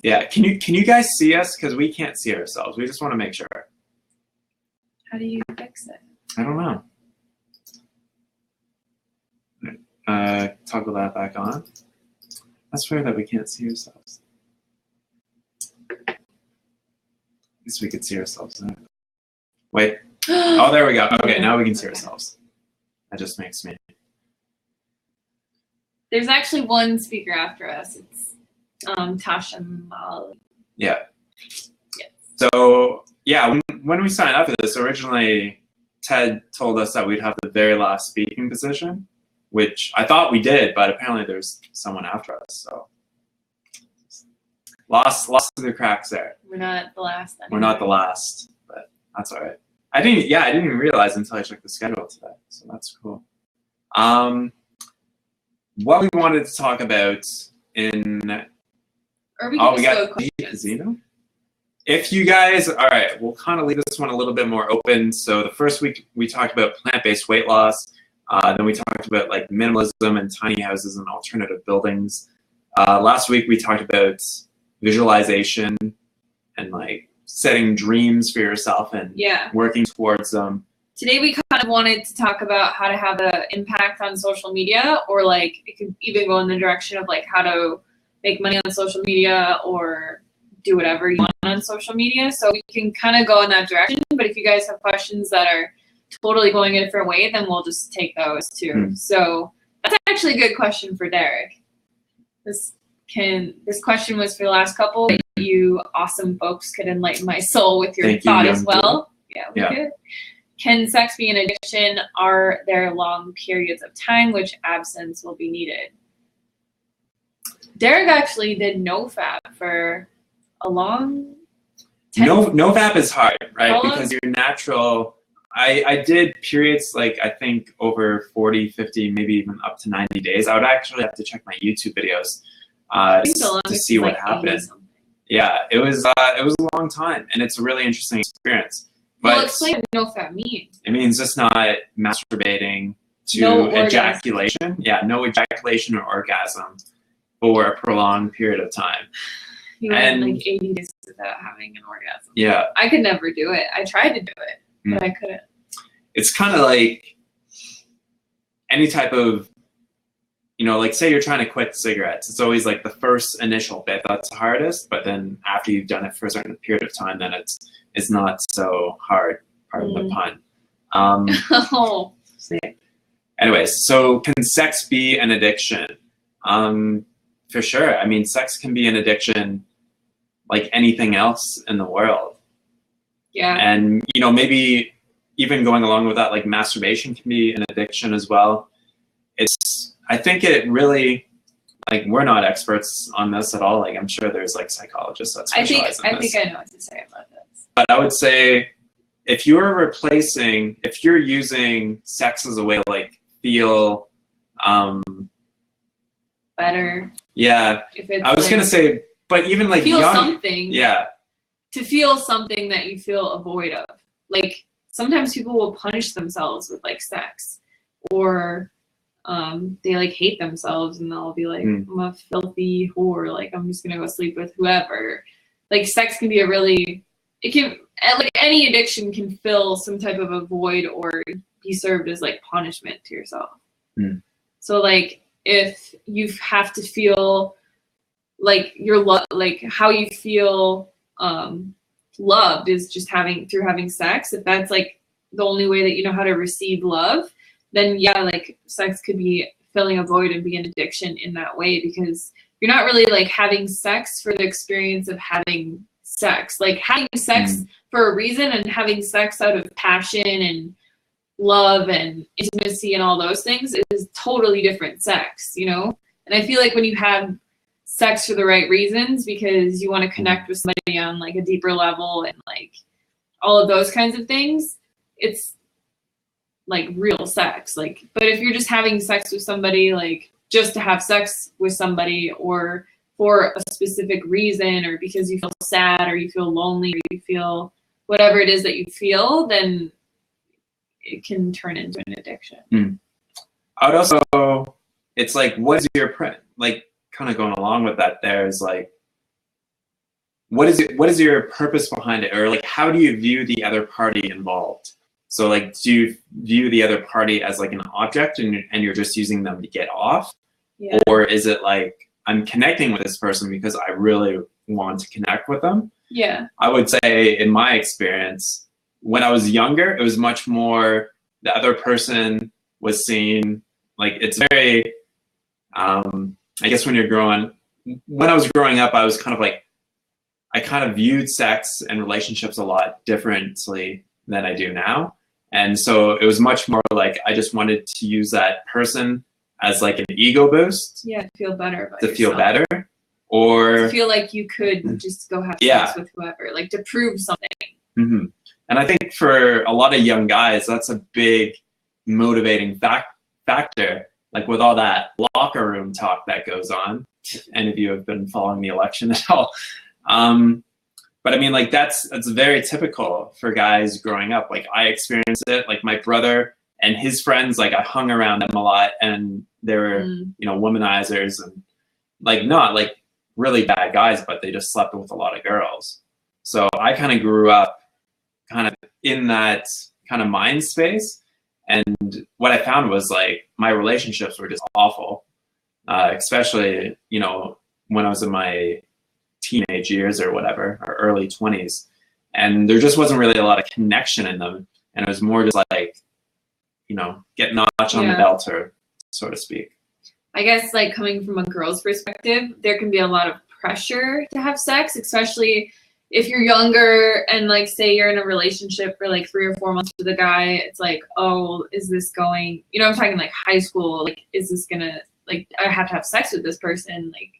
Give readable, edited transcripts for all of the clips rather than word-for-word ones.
Yeah, can you guys see us? Because we can't see ourselves. We just want to make sure. How do you fix it? I don't know. Toggle that back on. That's weird that we can't see ourselves. At least we could see ourselves now. Wait. Oh, there we go. Okay, now we can see ourselves. That just makes me. There's actually one speaker after us. It's Tasha Mali. Yeah. So yeah, when we signed up for this, originally Ted told us that we'd have the very last speaking position, which I thought we did, but apparently there's someone after us. So lost the cracks there. We're not the last. We're not the last, but that's all right. I didn't even realize until I checked the schedule today. So that's cool. What we wanted to talk about in or we can got the casino. If you guys, all right, we'll kind of leave this one a little bit more open. So the first week we talked about plant-based weight loss. Then we talked about like minimalism and tiny houses and alternative buildings. Last week we talked about visualization and like setting dreams for yourself and working towards them. Today we kind of wanted to talk about how to have an impact on social media, or like it could even go in the direction of like how to make money on social media or do whatever you want on social media. So we can kind of go in that direction. But if you guys have questions that are totally going a different way, then we'll just take those too. So that's actually a good question for Derek. This question was for the last couple. You awesome folks could enlighten my soul with your thought as well. Yeah, we could. Can sex be an addiction? Are there long periods of time which absence will be needed? Derek actually did NoFap for a long time. NoFap is hard, right? Because your natural, I did periods like I think over 40, 50, maybe even up to 90 days. I would actually have to check my YouTube videos to see what happened. Yeah, it was a long time, and it's a really interesting experience. Well, explain what NoFap means. It means just not masturbating to ejaculation. Yeah, no ejaculation or orgasm for a prolonged period of time. You went like 80 days without having an orgasm. Yeah. I could never do it. I tried to do it, but I couldn't. It's kind of like any type of, like say you're trying to quit cigarettes. It's always like the first initial bit that's the hardest, but then after you've done it for a certain period of time, then it's not so hard, pardon the pun. Anyways, so can sex be an addiction? For sure. I mean, sex can be an addiction like anything else in the world. Yeah. And, maybe even going along with that, like masturbation can be an addiction as well. I think it really, like, we're not experts on this at all. Like, I'm sure there's like psychologists that specialize in this. I think I know what to say about this. But I would say if you're using sex as a way to like feel better. Yeah. I was gonna say, but even like feel something. Yeah. To feel something that you feel a void of. Like sometimes people will punish themselves with like sex, or they like hate themselves and they'll be like, I'm a filthy whore. Like I'm just gonna go sleep with whoever. Like sex can be like any addiction can fill some type of a void or be served as like punishment to yourself. So like if you have to feel like like how you feel loved is just through having sex, if that's like the only way that you know how to receive love, then yeah, like sex could be filling a void and be an addiction in that way, because you're not really like having sex for the experience of having sex. Like having sex for a reason and having sex out of passion and love and intimacy and all those things is totally different sex, And I feel like when you have sex for the right reasons, because you want to connect with somebody on like a deeper level and like all of those kinds of things, it's like real sex. Like, but if you're just having sex with somebody like just to have sex with somebody, or for a specific reason, or because you feel sad or you feel lonely or you feel whatever it is that you feel, then it can turn into an addiction. I would also, it's like, what is your like kind of going along with that there is like, what is your purpose behind it, or like how do you view the other party involved? So like, do you view the other party as like an object and you're just using them to get off? Yeah. Or is it like, I'm connecting with this person because I really want to connect with them? Yeah. I would say in my experience, when I was younger, it was much more the other person was seen, like it's very, I guess when I was growing up, I was kind of like, I kind of viewed sex and relationships a lot differently than I do now. And so it was much more like I just wanted to use that person as like an ego boost. Yeah, to feel better about to yourself. feel better, or to feel like you could just go have sex with whoever, like to prove something. Mm-hmm. And I think for a lot of young guys, that's a big motivating factor. Like with all that locker room talk that goes on, any of you have been following the election at all. But I mean, like that's very typical for guys growing up. Like I experienced it. Like my brother and his friends, like I hung around them a lot, and they were, you know, womanizers and like not like really bad guys, but they just slept with a lot of girls. So I kind of grew up kind of in that kind of mind space, and what I found was like my relationships were just awful, especially, you know, when I was in my teenage years or whatever, or early 20s, and there just wasn't really a lot of connection in them, and it was more just like, you know, get notch on the belt, or so to speak. I guess like coming from a girl's perspective, there can be a lot of pressure to have sex, especially if you're younger and like say you're in a relationship for like 3 or 4 months with a guy. It's like, oh, is this going, you know, I'm talking like high school, like is this gonna, like I have to have sex with this person, like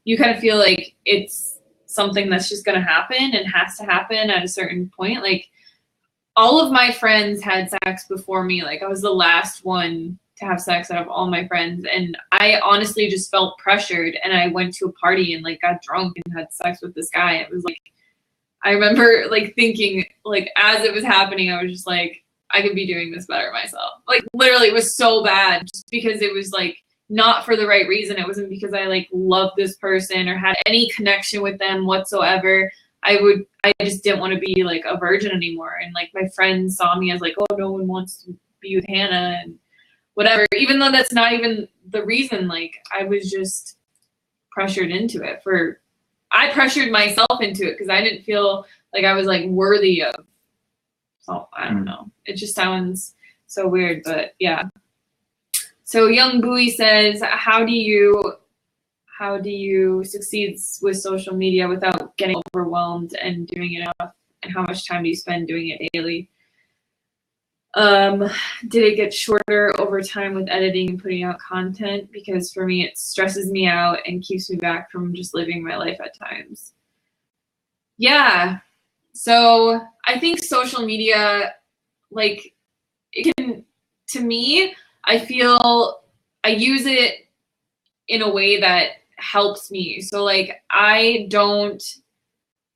you kind of feel like it's something that's just gonna happen and has to happen at a certain point. Like all of my friends had sex before me. Like I was the last one to have sex out of all my friends, and I honestly just felt pressured, and I went to a party and like got drunk and had sex with this guy. It was like, I remember like thinking, like as it was happening, I was just like, I could be doing this better myself. Like literally it was so bad just because it was like not for the right reason. It wasn't because I like loved this person or had any connection with them whatsoever. I just didn't want to be like a virgin anymore. And like my friends saw me as like, oh, no one wants to be with Hannah and whatever, even though that's not even the reason. Like I was just pressured into it. I pressured myself into it because I didn't feel like I was like worthy of. So I don't know. It just sounds so weird, but yeah. So Young Bowie says, how do you succeed with social media without getting overwhelmed and doing enough? And how much time do you spend doing it daily? Did it get shorter over time with editing and putting out content? Because for me, it stresses me out and keeps me back from just living my life at times. Yeah. So I think social media, like it can, to me, I feel I use it in a way that helps me. So like I don't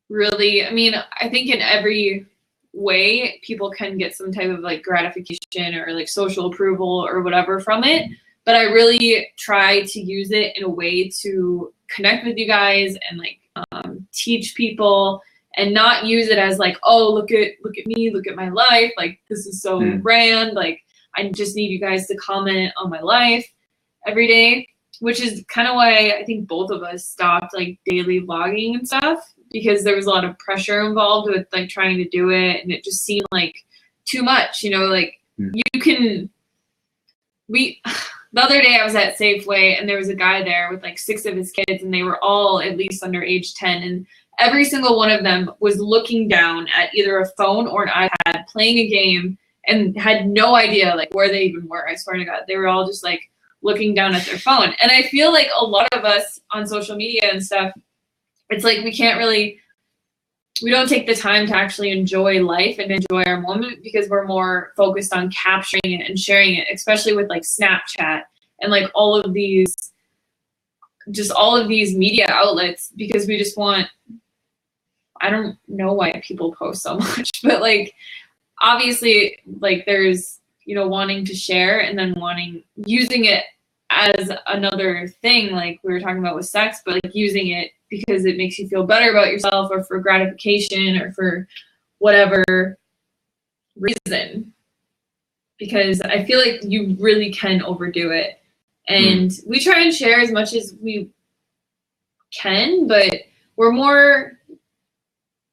really, I mean, I think in every way people can get some type of like gratification or like social approval or whatever from it, but I really try to use it in a way to connect with you guys and like teach people, and not use it as like, oh, look at me, look at my life, like this is so grand, like I just need you guys to comment on my life every day, which is kind of why I think both of us stopped like daily vlogging and stuff, because there was a lot of pressure involved with like trying to do it, and it just seemed like too much, you know, like the other day I was at Safeway and there was a guy there with like 6 of his kids, and they were all at least under age 10, and every single one of them was looking down at either a phone or an iPad playing a game and had no idea like where they even were. I swear to God, they were all just like looking down at their phone. And I feel like a lot of us on social media and stuff, it's like we don't take the time to actually enjoy life and enjoy our moment, because we're more focused on capturing it and sharing it, especially with like Snapchat and like all of these media outlets, because we just want, I don't know why people post so much, but like obviously like there's, you know, wanting to share and then using it as another thing, like we were talking about with sex, but like using it because it makes you feel better about yourself or for gratification or for whatever reason. Because I feel like you really can overdo it. And we try and share as much as we can, but we're more,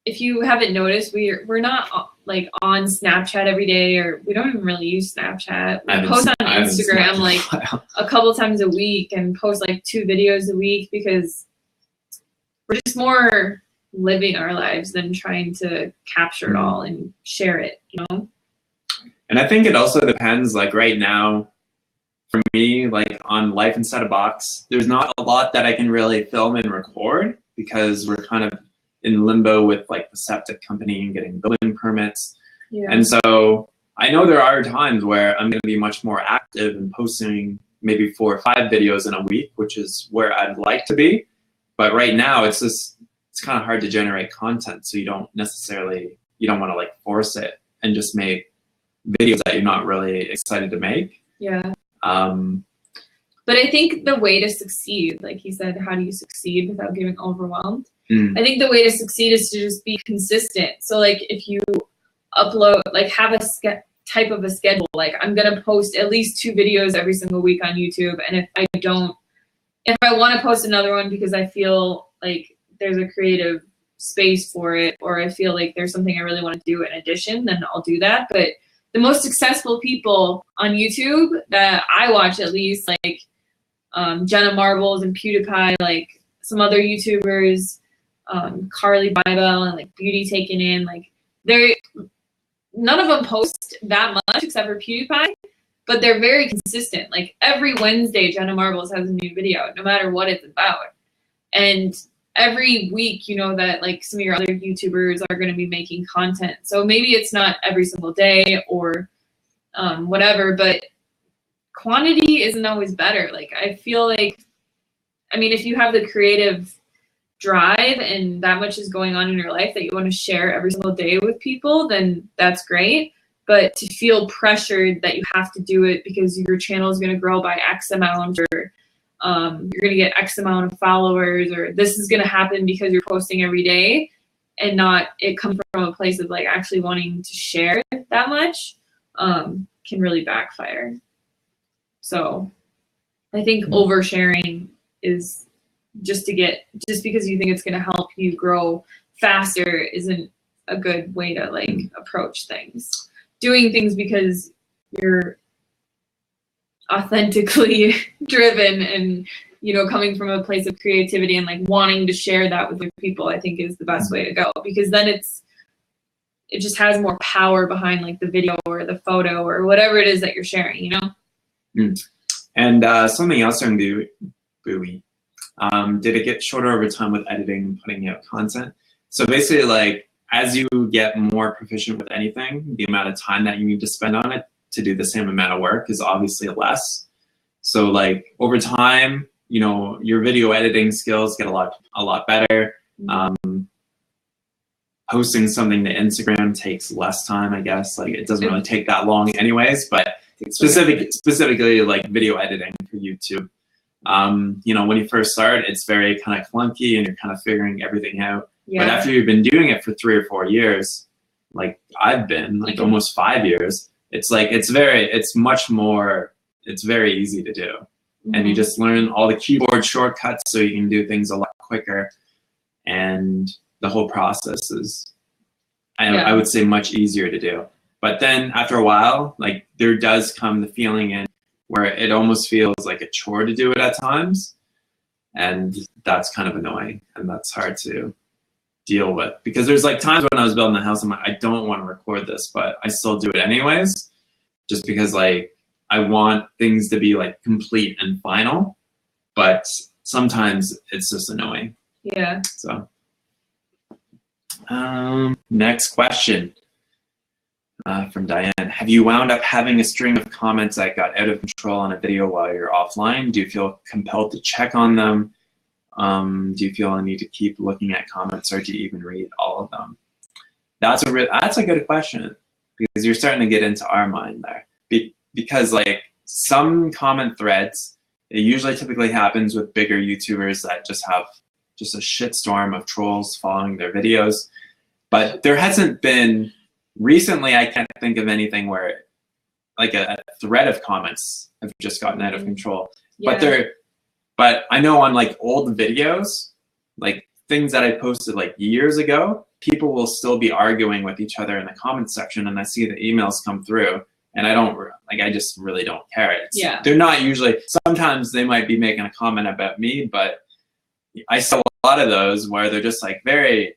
if you haven't noticed, we're not like on Snapchat every day, or we don't even really use Snapchat. We post on Instagram like a couple times a week and post like 2 videos a week because we're just more living our lives than trying to capture it all and share it, you know? And I think it also depends, like right now, for me, like on Life Inside a Box, there's not a lot that I can really film and record because we're kind of in limbo with like the septic company and getting building permits. Yeah. And so I know there are times where I'm going to be much more active and posting maybe 4 or 5 videos in a week, which is where I'd like to be. But right now it's kind of hard to generate content. So you don't want to like force it and just make videos that you're not really excited to make. Yeah. But I think the way to succeed, like he said, how do you succeed without getting overwhelmed? I think the way to succeed is to just be consistent. So like if you upload, like have a type of a schedule, like I'm going to post at least 2 videos every single week on YouTube. And if I want to post another one because I feel like there's a creative space for it, or I feel like there's something I really want to do in addition, then I'll do that. But the most successful people on YouTube that I watch, at least, like Jenna Marbles and PewDiePie, like some other YouTubers, Carly Bybel and like Beauty Taken In, like none of them post that much except for PewDiePie, but they're very consistent. Like every Wednesday, Jenna Marbles has a new video, no matter what it's about. And every week, you know that like some of your other YouTubers are going to be making content. So maybe it's not every single day or whatever, but quantity isn't always better. Like I feel like, I mean, if you have the creative drive and that much is going on in your life that you want to share every single day with people, then that's great. But to feel pressured that you have to do it because your channel is going to grow by X amount, or you're going to get X amount of followers, or this is going to happen because you're posting every day, and not it come from a place of like actually wanting to share that much, can really backfire. So I think oversharing is just because you think it's going to help you grow faster isn't a good way to like approach things. Doing things because you're authentically driven and, you know, coming from a place of creativity and like wanting to share that with your people, I think is the best way to go, because then it just has more power behind like the video or the photo or whatever it is that you're sharing, you know? And something else on Buoy, did it get shorter over time with editing and putting out content? So basically, like, as you get more proficient with anything, the amount of time that you need to spend on it to do the same amount of work is obviously less. So like over time, you know, your video editing skills get a lot better. Posting something to Instagram takes less time, I guess. Like it doesn't really take that long anyways, but specifically like video editing for YouTube. You know, when you first start, it's very kind of clunky and you're kind of figuring everything out. Yeah. But after you've been doing it for 3 or 4 years, like I've been, like almost 5 years, it's like it's very easy to do. And you just learn all the keyboard shortcuts so you can do things a lot quicker. And the whole process is, I would say, much easier to do. But then after a while, like there does come the feeling in where it almost feels like a chore to do it at times. And that's kind of annoying, and that's hard to deal with, because there's like times when I was building the house, I'm like, I don't want to record this, but I still do it anyways, just because like I want things to be like complete and final, but sometimes it's just annoying. Yeah. So next question from Diane. Have you wound up having a string of comments that got out of control on a video while you're offline? Do you feel compelled to check on them? Do you feel a need to keep looking at comments, or do you even read all of them? That's a good question, because you're starting to get into our mind there. Because like some comment threads, It usually typically happens with bigger YouTubers that just have just a shitstorm of trolls following their videos. But there hasn't been, recently I can't think of anything where like a thread of comments have just gotten out of control. Yeah. But I know on like old videos, like things that I posted like years ago, people will still be arguing with each other in the comments section, and I see the emails come through, and I just really don't care. They're not usually, sometimes they might be making a comment about me, but I saw a lot of those where they're just like very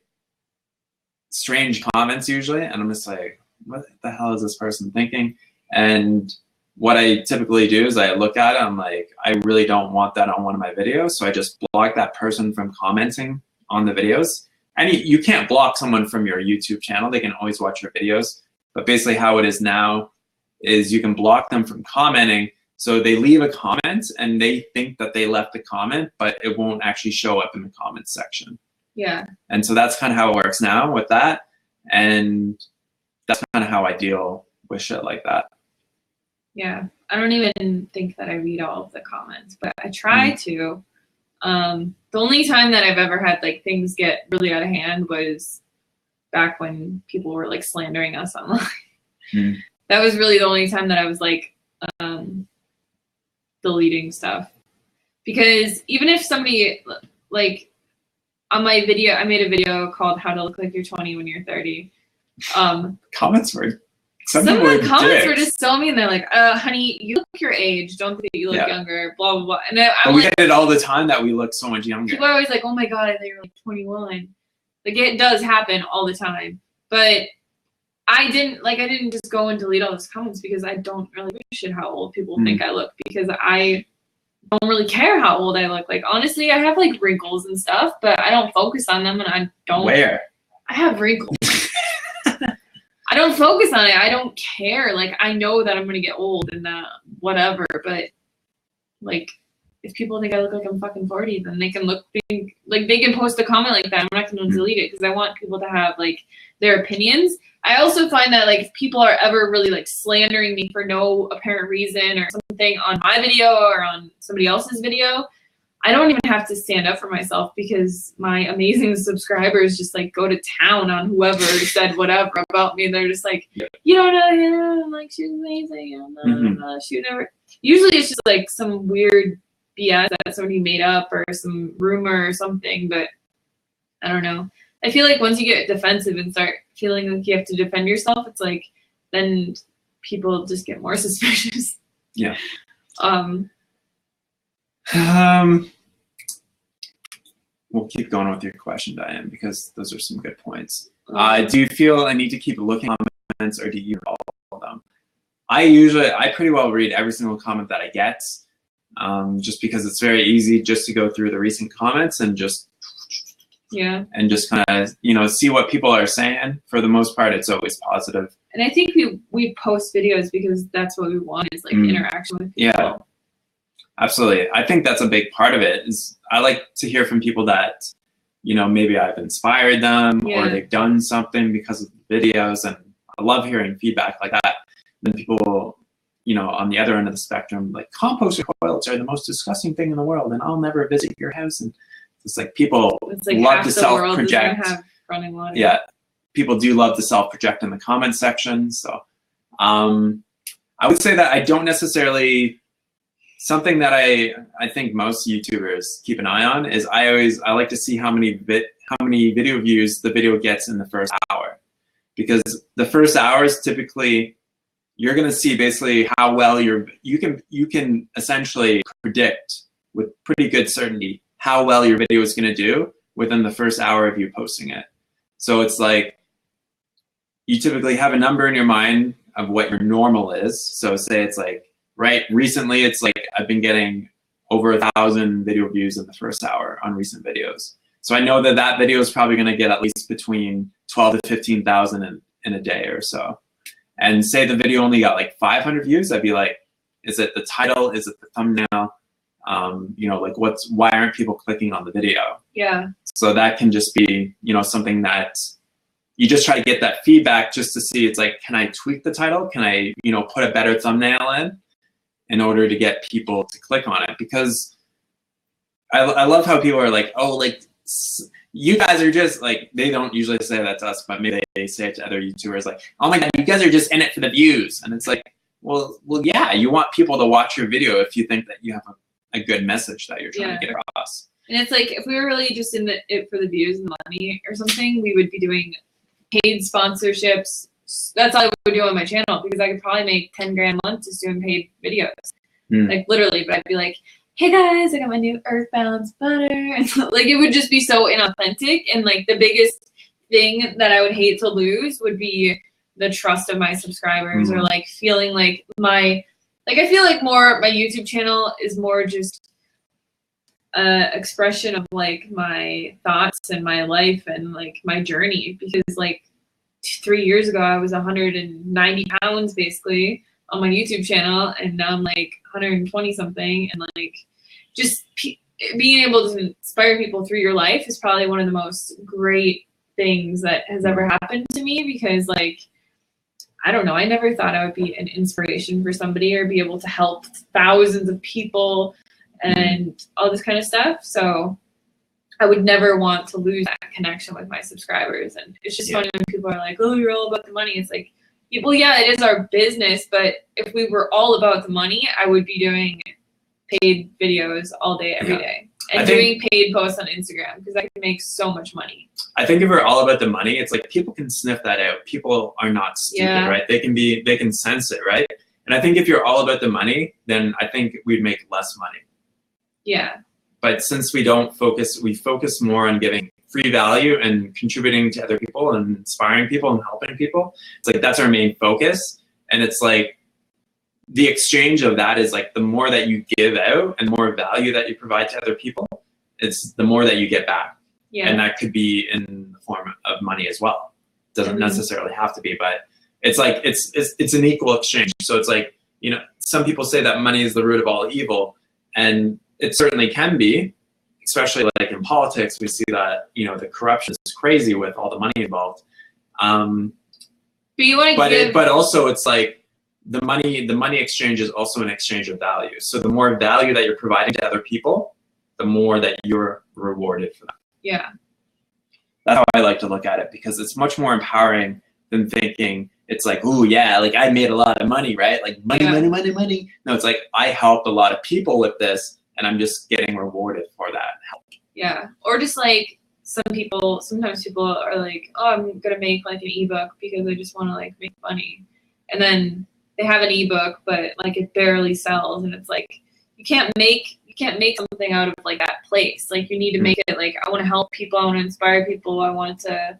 strange comments usually, and I'm just like, what the hell is this person thinking? And what I typically do is I look at it, I'm like, I really don't want that on one of my videos, so I just block that person from commenting on the videos. And you can't block someone from your YouTube channel, they can always watch your videos. But basically how it is now is you can block them from commenting, so they leave a comment and they think that they left a comment, but it won't actually show up in the comments section. Yeah. And so that's kind of how it works now with that. And that's kind of how I deal with shit like that. Yeah. I don't even think that I read all of the comments, but I try to. The only time that I've ever had like things get really out of hand was back when people were like slandering us online. That was really the only time that I was like deleting stuff. Because even if somebody, like on my video, I made a video called How to Look Like You're 20 When You're 30. Comments were, some of the comments were just so mean. They're like, honey, you look your age. Don't think that you look younger, blah, blah, blah. And we get it all the time that we look so much younger. People are always like, oh my God, I thought you were like 21. Like, it does happen all the time. But I didn't just go and delete all those comments because I don't really give a shit how old people think I look, because I don't really care how old I look. Like, honestly, I have like wrinkles and stuff, but I don't focus on them, and I don't. Where? I have wrinkles. I don't focus on it. I don't care. Like, I know that I'm gonna get old and that whatever, but like, if people think I look like I'm fucking 40, then they can they can post a comment like that. I'm not gonna delete it because I want people to have like their opinions. I also find that like if people are ever really like slandering me for no apparent reason or something on my video or on somebody else's video, I don't even have to stand up for myself, because my amazing subscribers just like go to town on whoever said whatever about me. And they're just like, you don't know him, I'm like, she's amazing, she never. Usually it's just like some weird BS that somebody made up or some rumor or something, but I don't know. I feel like once you get defensive and start feeling like you have to defend yourself, it's like then people just get more suspicious. Yeah. We'll keep going with your question, Diane, because those are some good points. Do you feel I need to keep looking at comments, or do you read all of them? I pretty well read every single comment that I get, just because it's very easy just to go through the recent comments and just kind of see what people are saying. For the most part, it's always positive. And I think we post videos because that's what we want, is like interaction with people. Yeah, absolutely. I think that's a big part of it. Is I like to hear from people that maybe I've inspired them or they've done something because of the videos, and I love hearing feedback like that. Then people, on the other end of the spectrum, like, compost toilets are the most disgusting thing in the world, and I'll never visit your house. And it's like people love to self-project. Yeah, people do love to self-project in the comment section. So I would say that I don't necessarily, something that I think most YouTubers keep an eye on is I like to see how many video views the video gets in the first hour, because the first hour is typically, you're going to see basically how well you can essentially predict with pretty good certainty how well your video is going to do within the first hour of you posting it. So it's like, you typically have a number in your mind of what your normal is. So say it's like, recently it's like I've been getting over 1,000 video views in the first hour on recent videos. So I know that video is probably going to get at least between 12 to 15,000 in a day or so. And say the video only got like 500 views, I'd be like, is it the title? Is it the thumbnail? Like why aren't people clicking on the video? Yeah. So that can just be, something that you just try to get that feedback just to see, it's like, can I tweak the title? Can I, put a better thumbnail in? in order to get people to click on it. Because I love how people are like, oh, like you guys are just like, they don't usually say that to us, but maybe they say it to other YouTubers like, oh my God, you guys are just in it for the views. And it's like, well, yeah, you want people to watch your video if you think that you have a good message that you're trying to get across. And it's like, if we were really just in it for the views and the money or something, we would be doing paid sponsorships. That's all I would do on my channel, because I could probably make 10 grand a month just doing paid videos. Like literally, but I'd be like, hey guys, I got my new Earth Balance butter. And so, like, it would just be so inauthentic. And like the biggest thing that I would hate to lose would be the trust of my subscribers, or like feeling like I feel like more my YouTube channel is more just expression of like my thoughts and my life and like my journey, because like 3 years ago I was 190 pounds basically on my YouTube channel, and now I'm like 120 something, and like just being able to inspire people through your life is probably one of the most great things that has ever happened to me, because like I don't know, I never thought I would be an inspiration for somebody or be able to help thousands of people and all this kind of stuff. So I would never want to lose that connection with my subscribers. And it's just funny when people are like, oh, you're all about the money. It's like, well, yeah, it is our business, but if we were all about the money, I would be doing paid videos all day, every day. And doing paid posts on Instagram, because I can make so much money. I think if we're all about the money, it's like people can sniff that out. People are not stupid, right? They can sense it, right? And I think if you're all about the money, then I think we'd make less money. Yeah. But since we focus more on giving free value and contributing to other people and inspiring people and helping people. It's like that's our main focus. And it's like the exchange of that is like the more that you give out and the more value that you provide to other people, it's the more that you get back. Yeah. And that could be in the form of money as well. It doesn't necessarily have to be, but it's like it's an equal exchange. So it's like, you know, some people say that money is the root of all evil, and it certainly can be, especially like in politics. We see that, you know, the corruption is crazy with all the money involved. But you want to give, but also it's like the money exchange is also an exchange of value. So the more value that you're providing to other people, the more that you're rewarded for that. Yeah. That's how I like to look at it, because it's much more empowering than thinking it's like, ooh, yeah, like I made a lot of money, right? Like money. No, it's like I helped a lot of people with this, and I'm just getting rewarded for that help. Yeah. Or just like sometimes people are like, oh, I'm going to make like an ebook because I just want to like make money. And then they have an ebook, but like it barely sells. And it's like, you can't make something out of like that place. Like you need to make it like, I want to help people. I want to inspire people. I want to,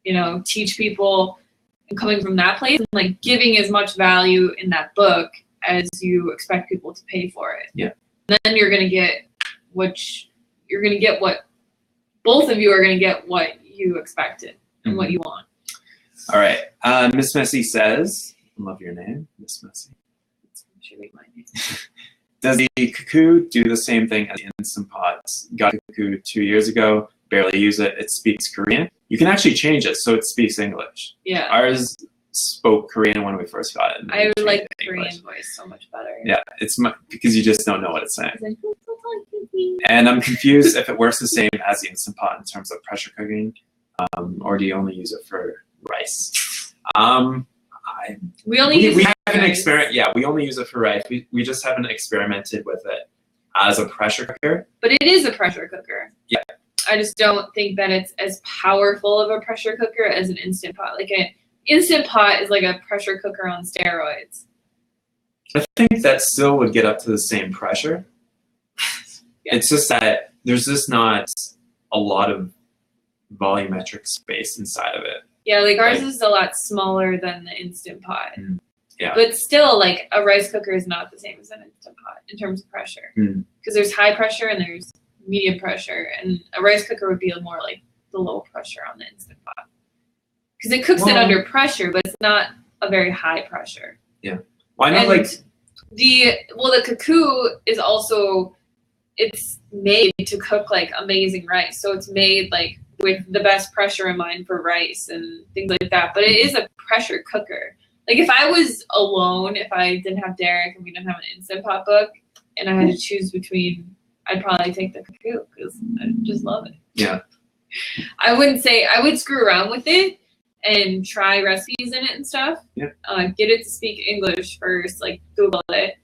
you know, teach people, and coming from that place and like giving as much value in that book as you expect people to pay for it. Yeah. And then you're going to get what both of you are going to get what you expected and what you want. All right. Miss Messy says, I love your name, Miss Messy. Should read my name. Does the Kakoo do the same thing as the Instant Pot? Got Kakoo 2 years ago, barely use it. It speaks Korean. You can actually change it so it speaks English. Yeah. Ours spoke Korean when we first got it. I like the Korean voice so much better. Yeah, it's because you just don't know what it's saying. And I'm confused if it works the same as the Instant Pot in terms of pressure cooking, or do you only use it for rice? We haven't experienced. Yeah, we only use it for rice. We just haven't experimented with it as a pressure cooker. But it is a pressure cooker. Yeah. I just don't think that it's as powerful of a pressure cooker as an Instant Pot. Like an Instant Pot is like a pressure cooker on steroids. I think that still would get up to the same pressure. Yeah. It's just that there's just not a lot of volumetric space inside of it. Yeah, like ours is a lot smaller than the Instant Pot. Yeah. But still, like a rice cooker is not the same as an Instant Pot in terms of pressure. Because there's high pressure and there's medium pressure. And a rice cooker would be more like the low pressure on the Instant Pot. Because it cooks it under pressure, but it's not a very high pressure. Yeah. Well, I know, like the Kakoo is also, it's made to cook like amazing rice. So it's made like with the best pressure in mind for rice and things like that. But it is a pressure cooker. Like if I was alone, if I didn't have Derek and we didn't have an Instant Pot book, and I had to choose between, I'd probably take the Kaku because I just love it. Yeah. I wouldn't say I would screw around with it and try recipes in it and stuff. Yeah. Get it to speak English first, like Google it,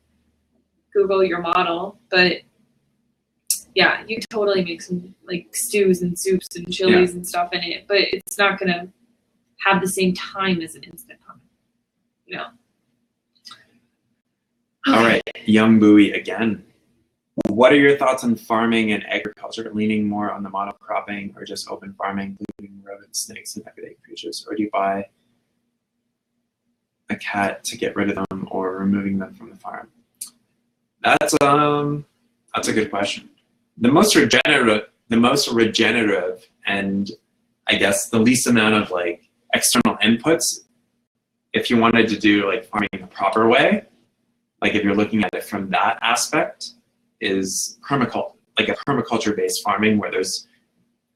Google your model. But yeah, you can totally make some like stews and soups and chilies and stuff in it, but it's not gonna have the same time as an Instant Pot. You know. All right, young Bowie again. What are your thoughts on farming and agriculture, leaning more on the monocropping or just open farming, including rodents, snakes, and everyday creatures? Or do you buy a cat to get rid of them or removing them from the farm? That's a good question. The most regenerative and I guess the least amount of like external inputs, if you wanted to do like farming the proper way, like if you're looking at it from that aspect, is permaculture, like a permaculture-based farming where there's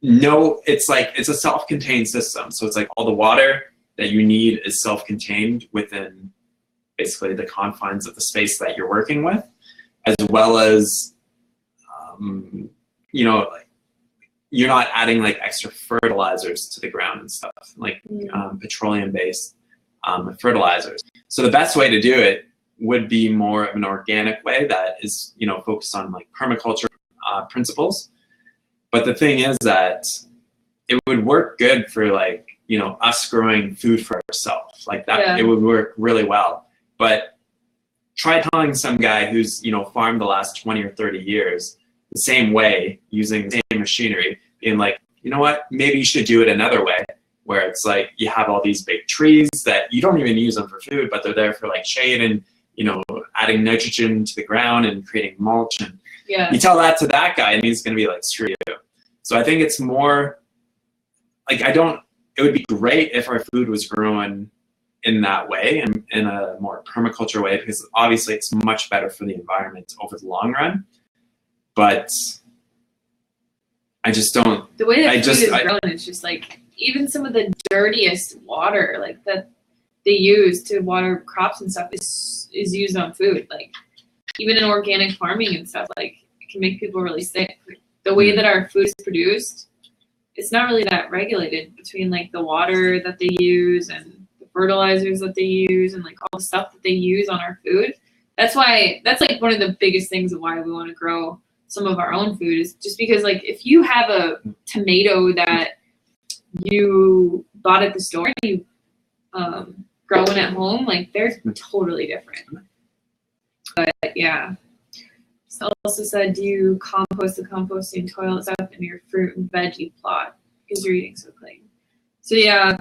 no, it's a self-contained system. So it's like all the water that you need is self-contained within basically the confines of the space that you're working with, as well as, you know, like you're not adding like extra fertilizers to the ground and stuff, like petroleum-based fertilizers. So the best way to do it would be more of an organic way that is, you know, focused on like permaculture principles. But the thing is that it would work good for like, you know, us growing food for ourselves like that. Yeah. It would work really well. But try telling some guy who's, you know, farmed the last 20 or 30 years the same way, using the same machinery, being like, you know what, maybe you should do it another way, where it's like you have all these big trees that you don't even use them for food, but they're there for like shade and, you know, adding nitrogen to the ground and creating mulch. And you tell that to that guy and he's going to be like, screw you. So I think it's more like, it would be great if our food was grown in that way and in a more permaculture way, because obviously it's much better for the environment over the long run. But I just don't. The way that food is grown is just like, even some of the dirtiest water like that they use to water crops and stuff is used on food. Like even in organic farming and stuff, like it can make people really sick. The way that our food is produced, it's not really that regulated between like the water that they use and the fertilizers that they use and like all the stuff that they use on our food. That's like one of the biggest things of why we want to grow some of our own food, is just because like if you have a tomato that you bought at the store and you growing at home, like they're totally different. But yeah, so also said, do you compost the composting toilet stuff in your fruit and veggie plot because you're eating so clean? So yeah,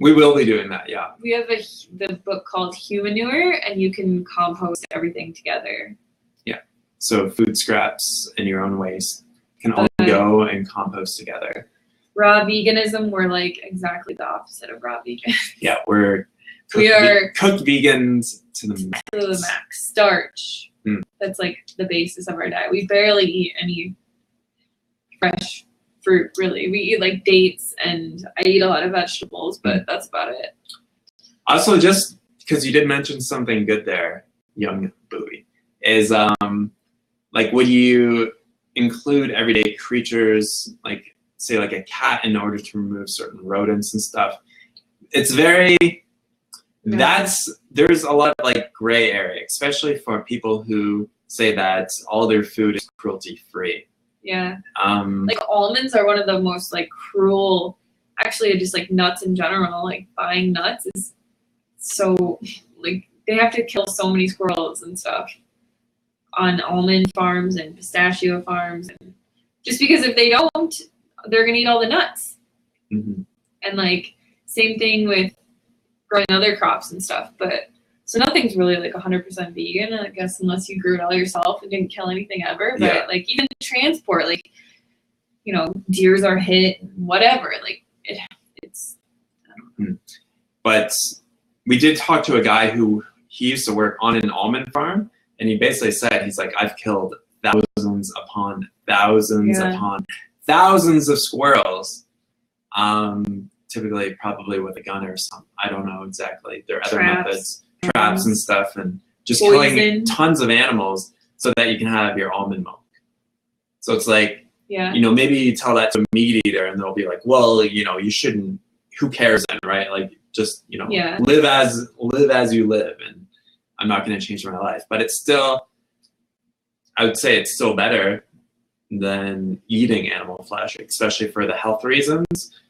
we will be doing that. Yeah, we have the book called Humanure, and you can compost everything together. Yeah, so food scraps and your own waste can all go and compost together. Raw veganism, we're like exactly the opposite of raw vegan. Yeah, we are cooked vegans to the max. To the max. Starch. That's like the basis of our diet. We barely eat any fresh fruit, really. We eat like dates, and I eat a lot of vegetables, but that's about it. Also, just because you did mention something good there, young Bowie, is like, would you include everyday creatures, like say like a cat, in order to remove certain rodents and stuff? It's very, there's a lot of like gray area, especially for people who say that all their food is cruelty free. Yeah. Like almonds are one of the most like cruel, actually just like nuts in general, like buying nuts is so, like they have to kill so many squirrels and stuff on almond farms and pistachio farms, and just because if they don't, they're gonna eat all the nuts. And like same thing with growing other crops and stuff. But so nothing's really like 100% vegan, I guess, unless you grew it all yourself and didn't kill anything ever. But like even transport, like, you know, deers are hit, whatever. Like it's. I don't know. But we did talk to a guy who he used to work on an almond farm, and he basically said, he's like, I've killed thousands upon thousands upon thousands of squirrels typically probably with a gun or something. I don't know exactly. There are other Traps. methods, traps and stuff, and just Poison. killing tons of animals so that you can have your almond milk. So it's like, Yeah. you know, maybe you tell that to a meat eater and they'll be like, well, you know, you shouldn't, who cares then, right? Like, just, you know, Yeah. live as you live, and I'm not going to change my life. But it's still, I would say it's still better than eating animal flesh, especially for the health reasons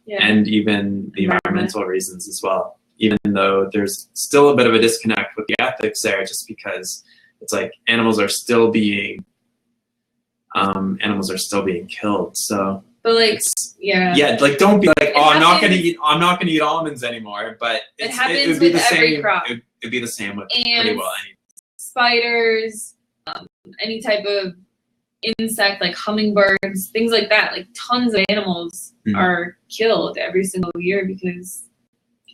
Yeah. and even the environmental reasons as well. Even though there's still a bit of a disconnect with the ethics there, just because it's like animals are still being killed. So, But like, yeah. yeah, like don't be like, It I'm not gonna happens- eat almonds anymore. But It it happens would be with the every same. crop. It'd be the same with pretty Ants, well spiders, any type of insect like hummingbirds, things like that. Like tons of animals are killed every single year because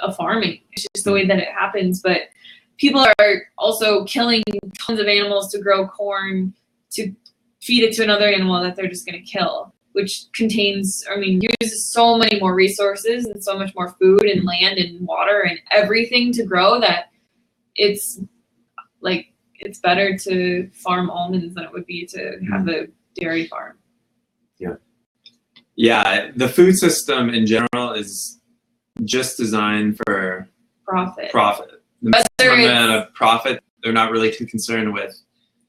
of farming. It's just the way that it happens. But people are also killing tons of animals to grow corn, to feed it to another animal that they're just going to kill, which uses so many more resources and so much more food and land and water and everything to grow that it's like, it's better to farm almonds than it would be to have a dairy farm. Yeah, the food system in general is just designed for Profit. The maximum amount of profit. They're not really too concerned with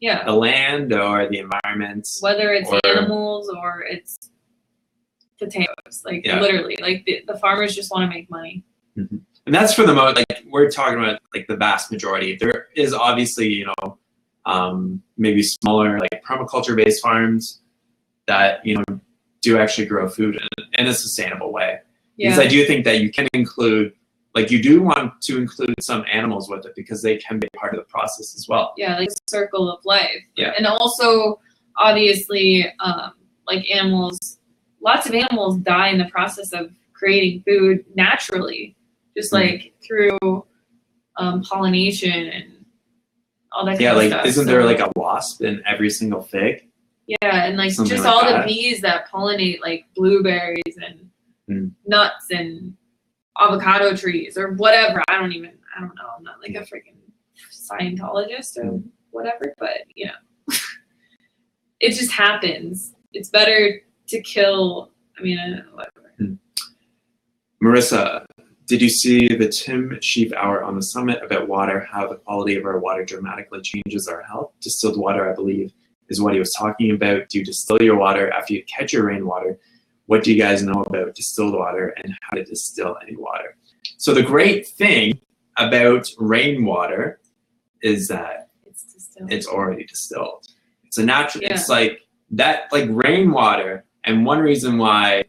the land or the environment. Whether it's animals or it's potatoes, like literally, like the farmers just want to make money. Mm-hmm. And that's for the most, like we're talking about like the vast majority. There is obviously, you know, maybe smaller like permaculture-based farms that, you know, do actually grow food in a sustainable way. Because I do think that you can include, like you do want to include some animals with it because they can be part of the process as well. Yeah, like a circle of life. Yeah. And also, obviously, like animals, lots of animals die in the process of creating food naturally, just like through pollination and all that kind of stuff. Yeah, like isn't there like a wasp in every single fig? Yeah, and like Something just like all that. the bees that pollinate like blueberries and nuts and avocado trees or whatever. I don't know. I'm not like a freaking Scientologist or whatever, but you know, it just happens. It's better to kill. I mean, whatever. Marissa, did you see the Tim Sheep Hour on the Summit about water, how the quality of our water dramatically changes our health? Distilled water, I believe, is what he was talking about. Do you distill your water after you catch your rainwater? What do you guys know about distilled water and how to distill any water? So the great thing about rainwater is that it's already distilled. It's a natural, it's like that, like rainwater. And one reason why,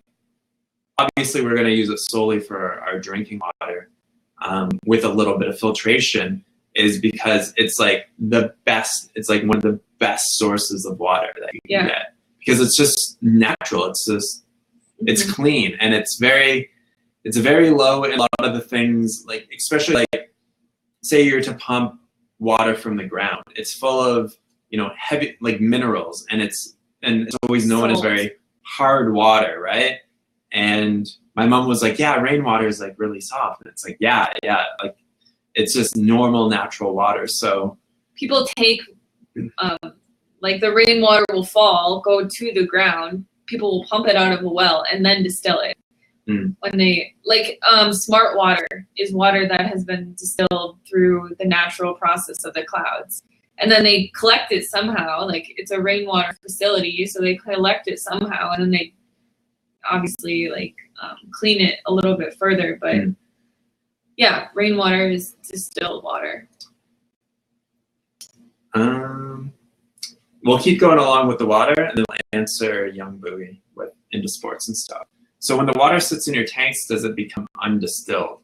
obviously we're going to use it solely for our drinking water with a little bit of filtration, is because it's like the best, it's like one of the best sources of water that you can get. Because it's just natural. It's just, it's clean, and it's very low in a lot of the things, like especially like say you're to pump water from the ground. It's full of, you know, heavy like minerals, and it's always known as very hard water, right? And my mom was like, yeah, rainwater is like really soft. And it's like, yeah, like it's just normal natural water. So people take like the rainwater will fall, go to the ground. People will pump it out of a well and then distill it. When they like smart water is water that has been distilled through the natural process of the clouds, and then they collect it somehow. Like it's a rainwater facility, so they collect it somehow, and then they obviously like clean it a little bit further. But yeah, rainwater is distilled water. We'll keep going along with the water, and then we'll answer Young Boogie with into sports and stuff. So when the water sits in your tanks, does it become undistilled?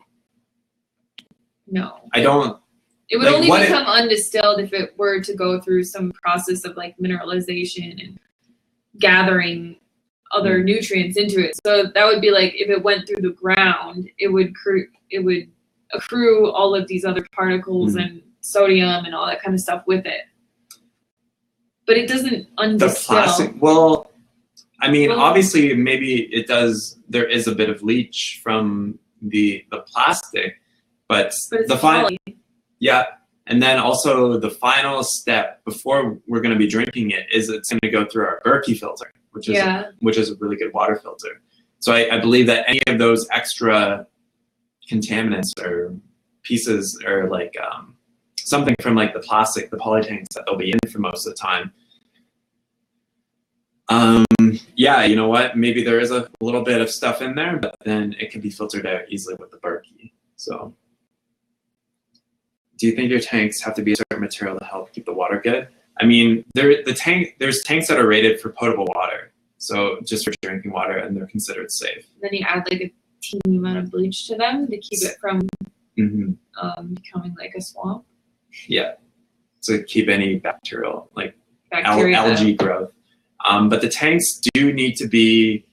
No. I don't. It would only become undistilled if it were to go through some process of like mineralization and gathering other nutrients into it. So that would be like if it went through the ground, it would accrue all of these other particles and sodium and all that kind of stuff with it. But it doesn't undistill. The plastic, well, I mean, obviously maybe it does, there is a bit of leach from the plastic, but it's the final, poly. yeah. And then also the final step before we're going to be drinking it is it's going to go through our Berkey filter, which is a really good water filter. So I believe that any of those extra contaminants or pieces or like something from like the plastic, the poly tanks that they'll be in for most of the time. Yeah, you know what? Maybe there is a little bit of stuff in there, but then it can be filtered out easily with the Berkey. So. Do you think your tanks have to be a certain material to help keep the water good? I mean, there's tanks that are rated for potable water, so just for drinking water, and they're considered safe. Then you add like a teeny amount of bleach to them to keep it from becoming like a swamp. Yeah, to keep any bacterial, like Bacteria. algae growth. But the tanks do need to be,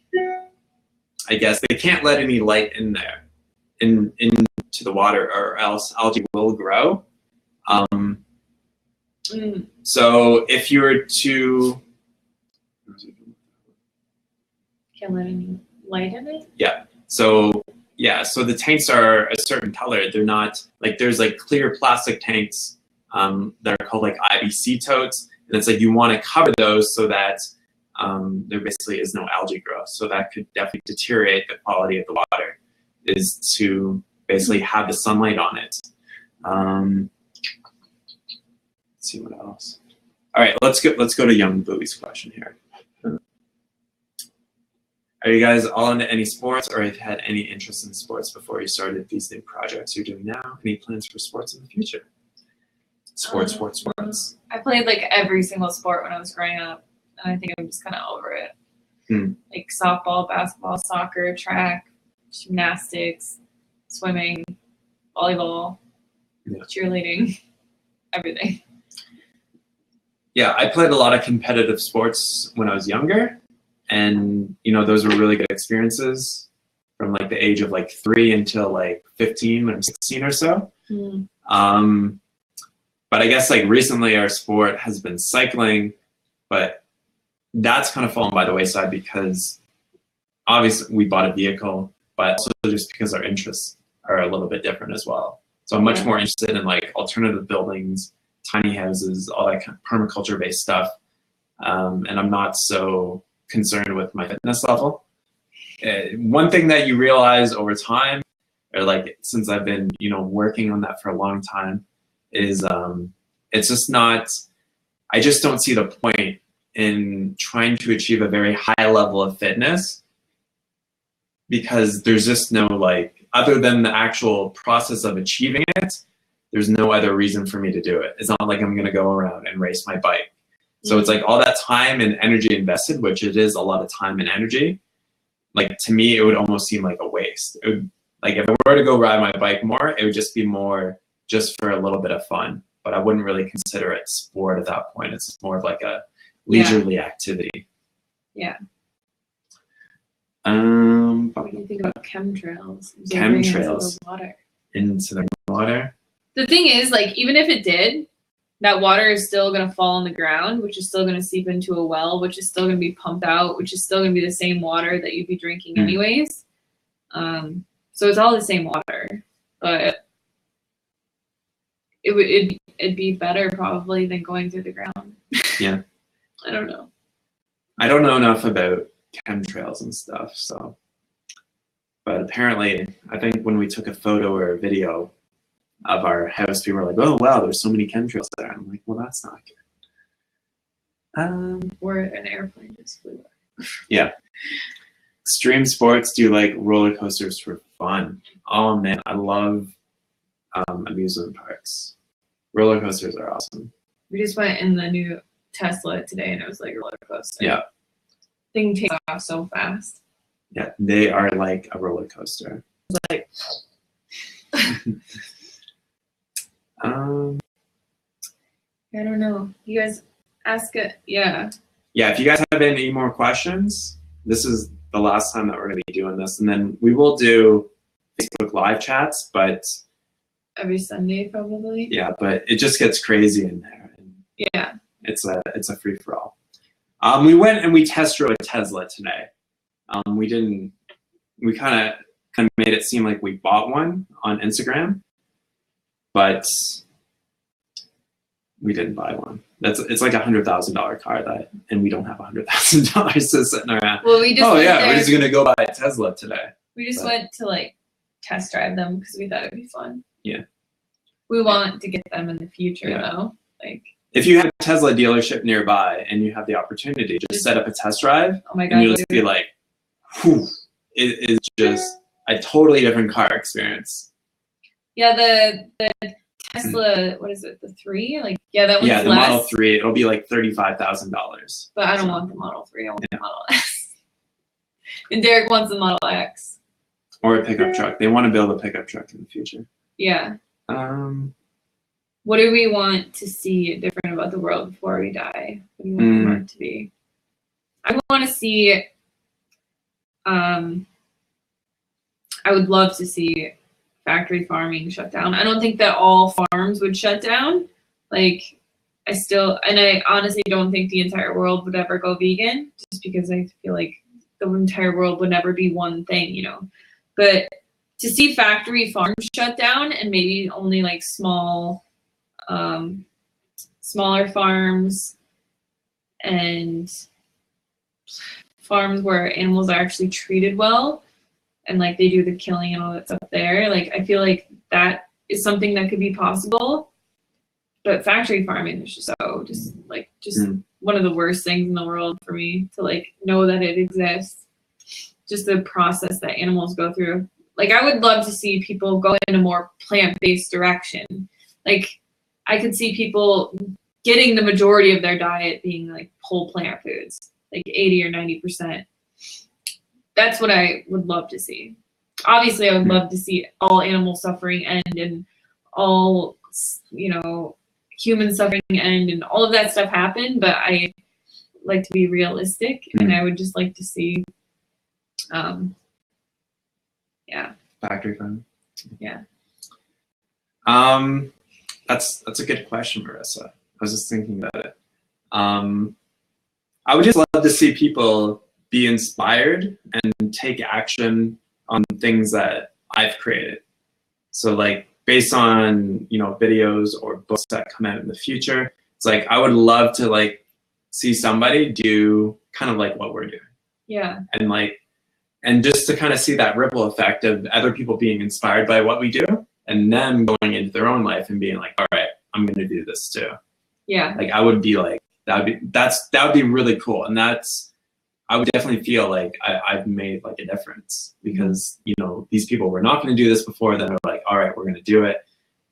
I guess, they can't let any light in there, into the water, or else algae will grow. So if you were to, Can't let any light in it? yeah. So the tanks are a certain color. They're not like, there's like clear plastic tanks that are called like IBC totes, and it's like you want to cover those so that there basically is no algae growth. So that could definitely deteriorate the quality of the water, is to basically have the sunlight on it. Let's see what else. All right, let's go to Young Bowie's question here. Are you guys all into any sports, or have you had any interest in sports before you started these new projects you're doing now? Any plans for sports in the future? Sports. I played like every single sport when I was growing up, and I think I'm just kind of over it. Like softball, basketball, soccer, track, gymnastics, swimming, volleyball, cheerleading, everything. Yeah, I played a lot of competitive sports when I was younger, and those were really good experiences from like the age of like 3 until like 15 or 16 or so. But I guess like recently our sport has been cycling, but that's kind of fallen by the wayside because obviously we bought a vehicle, but also just because our interests are a little bit different as well. So I'm much more interested in like alternative buildings, tiny houses, all that kind of permaculture-based stuff. And I'm not so concerned with my fitness level. One thing that you realize over time, or like since I've been, working on that for a long time, is it's just not, I just don't see the point in trying to achieve a very high level of fitness, because there's just no, like, other than the actual process of achieving it, there's no other reason for me to do it. It's not like I'm going to go around and race my bike. So it's like all that time and energy invested, which it is a lot of time and energy. Like, to me, it would almost seem like a waste. It would, like, if I were to go ride my bike more, it would just be more just for a little bit of fun. But I wouldn't really consider it sport at that point. It's more of like a leisurely activity. Yeah. What do you think about chemtrails? Chemtrails Into the water. The thing is, like, even if it did, that water is still going to fall on the ground, which is still going to seep into a well, which is still going to be pumped out, which is still going to be the same water that you'd be drinking anyways. So it's all the same water, but it'd be better probably than going through the ground. Yeah. I don't know. I don't know enough about chemtrails and stuff, so. But apparently, I think when we took a photo or a video of our house, people were like, "Oh wow, there's so many chemtrails there." I'm like, "Well, that's not good." Or an airplane just flew by. Yeah. Extreme sports. Do you like roller coasters for fun? Oh man, I love amusement parks. Roller coasters are awesome. We just went in the new Tesla today, and it was like a roller coaster. Yeah. Thing takes off so fast. Yeah, they are like a roller coaster. Like. I don't know. You guys ask it. Yeah. Yeah, if you guys have any more questions, this is the last time that we're going to be doing this. And then we will do Facebook live chats, but every Sunday probably. Yeah, but it just gets crazy in there. And yeah. It's a free for all. We went and we test drove a Tesla today. We kind of made it seem like we bought one on Instagram, but we didn't buy one. It's like $100,000 car and we don't have $100,000 to sitting around. Well, we just we're just gonna go buy a Tesla today. We just went to like test drive them because we thought it'd be fun. Yeah. We want to get them in the future though. Like, if you have a Tesla dealership nearby and you have the opportunity, just set up a test drive. Oh my God. And you'll just be like, whew, it is just a totally different car experience. Yeah, the Tesla, what is it, the 3? Like, yeah, that one's the less. Model 3, it'll be like $35,000. But I don't want the Model 3, I want the Model S. And Derek wants the Model X. Or a pickup truck. They want to build a pickup truck in the future. Yeah. What do we want to see different about the world before we die? What do you want the world to be? I want to see, I would love to see factory farming shut down. I don't think that all farms would shut down. Like, I honestly don't think the entire world would ever go vegan, just because I feel like the entire world would never be one thing, you know. But to see factory farms shut down and maybe only like smaller farms and farms where animals are actually treated well and like they do the killing and all that stuff there, like I feel like that is something that could be possible. But factory farming is just one of the worst things in the world for me to like know that it exists. Just the process that animals go through. Like, I would love to see people go in a more plant-based direction. Like, I could see people getting the majority of their diet being like whole plant foods, like 80 or 90%. That's what I would love to see. Obviously, I would love to see all animal suffering end and all, you know, human suffering end and all of that stuff happen. But I like to be realistic, and I would just like to see Factory farming. Yeah. That's a good question, Marissa. I was just thinking about it. I would just love to see people be inspired and take action on things that I've created. So like based on, you know, videos or books that come out in the future, it's like I would love to like see somebody do kind of like what we're doing. Yeah. And just to kind of see that ripple effect of other people being inspired by what we do and them going into their own life and being like, all right, I'm going to do this too. Yeah. Like I would be like, that would be really cool. And I would definitely feel like I've made like a difference because, you know, these people were not going to do this before. Then they're like, all right, we're going to do it.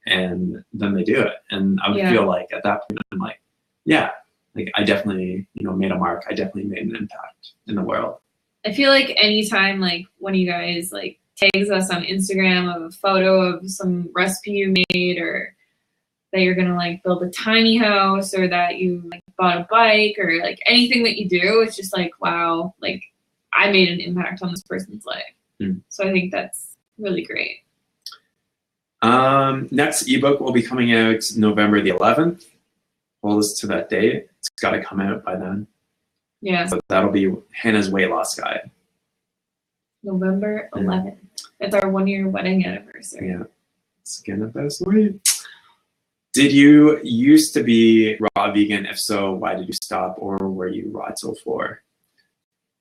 And then they do it. And I would feel like at that point, I'm like, yeah, like I definitely, you know, made a mark. I definitely made an impact in the world. I feel like anytime like one of you guys like tags us on Instagram of a photo of some recipe you made, or that you're gonna like build a tiny house, or that you like bought a bike, or like anything that you do, it's just like, wow, like I made an impact on this person's life. So I think that's really great. Next ebook will be coming out November the 11th. Hold us to that date. It's got to come out by then. Yeah. So that'll be Hannah's Weight Loss Guide. November 11th. It's our 1-year wedding anniversary. Yeah. It's getting up that sweet. Did you used to be raw vegan? If so, why did you stop, or were you raw till 4?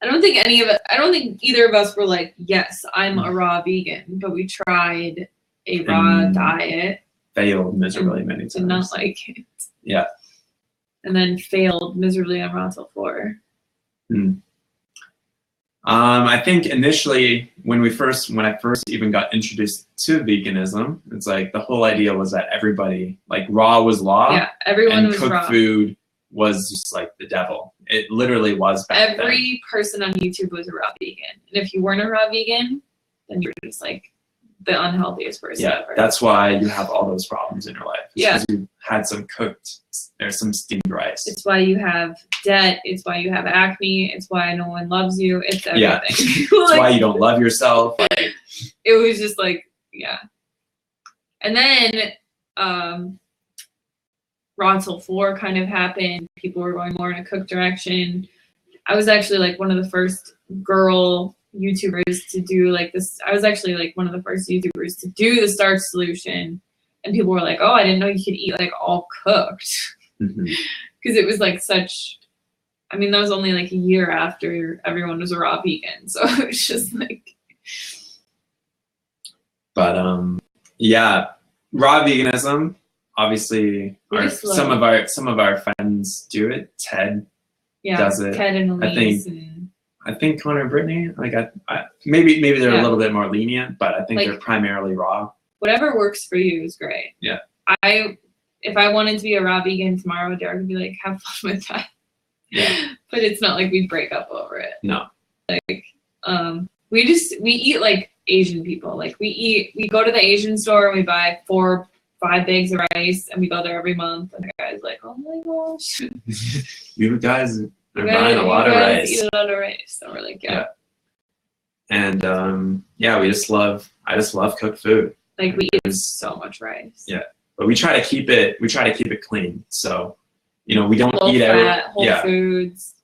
I don't think either of us were like, yes, I'm a raw vegan, but we tried a raw diet. Failed miserably many times. Did not like it. Yeah. And then failed miserably on raw till 4. I think initially when I first even got introduced to veganism, it's like the whole idea was that everybody, like raw was law. Yeah, everyone was cooked raw. Food was just like the devil. It literally was back then. Every person on YouTube was a raw vegan. And if you weren't a raw vegan, then you were just like the unhealthiest person ever. That's why you have all those problems in your life. Yeah. Because you had some cooked, there's some steamed rice. It's why you have debt. It's why you have acne. It's why no one loves you. It's everything. Yeah. It's why you don't love yourself. Like, it was just like, yeah. And then raw till 4 kind of happened. People were going more in a cooked direction. I was actually like one of the first girl YouTubers to do like this. I was actually like one of the first YouTubers to do the starch solution, and people were like, "Oh, I didn't know you could eat like all cooked," because it was like such. I mean, that was only like a year after everyone was a raw vegan, so it was just like. But yeah, raw veganism. Obviously, some of our friends do it. Ted does it. Ted and Elise. I think Connor and Brittany. Like maybe they're a little bit more lenient, but I think like, they're primarily raw. Whatever works for you is great. Yeah. If I wanted to be a raw vegan tomorrow, Derek would be like, "Have fun with that." Yeah. But it's not like we break up over it. No. Like we eat like Asian people. Like we go to the Asian store and we buy 4-5 bags of rice, and we go there every month. And the guy's like, "Oh my gosh, you guys are buying a lot of rice." Eat a lot of rice. So we're like, yeah. And I just love cooked food. Like we eat so much rice. Yeah, but we try to keep it clean. So, we don't eat out. Whole foods,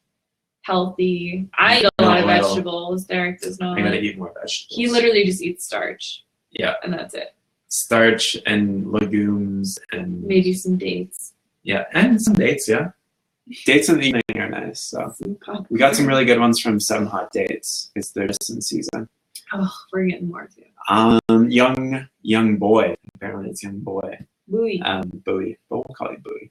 healthy. I eat a lot of vegetables. Derek does not. I gotta eat more vegetables. He literally just eats starch. Yeah, and that's it. Starch and legumes and maybe some dates. Yeah, and some dates. Yeah, dates in the evening are nice. So we got some really good ones from 7 Hot Dates because they're just in season. Oh, we're getting more too. Young boy. Apparently, it's young boy. Bowie. Bowie. But we'll call you Bowie.